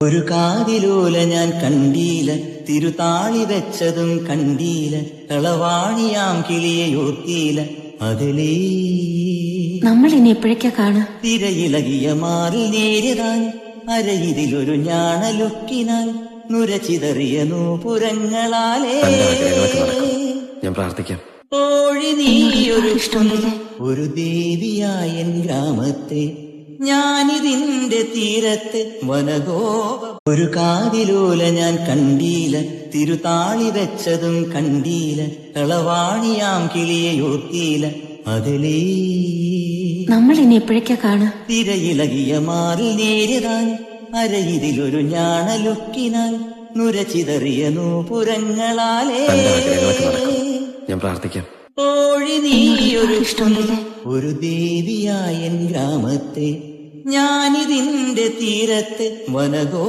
ഒരു കാതിലോല ഞാൻ കണ്ടീല, തിരുതാളി വെച്ചതും കണ്ടീല, കളവാണിയാം കിളിയെ ഓർത്തീല, അതിലേ നമ്മൾ ഇനി എപ്പോഴേക്കാ കാണാ? തിരയിളകിയ മാറിൽ നേരിടാൻ, അരയിതിലൊരു ഞാണലുക്കിനാൽ, നുരചിതറിയ നൂപുരങ്ങളാലേ ഞാൻ പ്രാർത്ഥിക്കാം. തോഴി നീയൊരു ഒരു ദേവിയായ എൻ ഗ്രാമത്തെ, ഞാനിതിന്റെ തീരത്തെ വനഗോപ. ഒരു കാതിലോല ഞാൻ കണ്ടീല, തിരുതാളി വെച്ചതും കണ്ടീല, കളവാണിയാം കിളിയെ ഓർത്തീല, അതിലേ നമ്മൾ ഇനി എപ്പോഴേക്കാ കാണാ? തിരയിളകിയ മാറിൽ നേരിടാൻ, അരയിതിലൊരു ഞാണലുക്കിനാൽ, നുരചിതറിയ നൂപുരങ്ങളാലേ ഞാൻ പ്രാർത്ഥിക്കാം. തോഴി നീയൊരു ഒരു ദേവിയായ എൻ ഗ്രാമത്തെ, ഞാനിതിന്റെ തീരത്തെ വനഗോ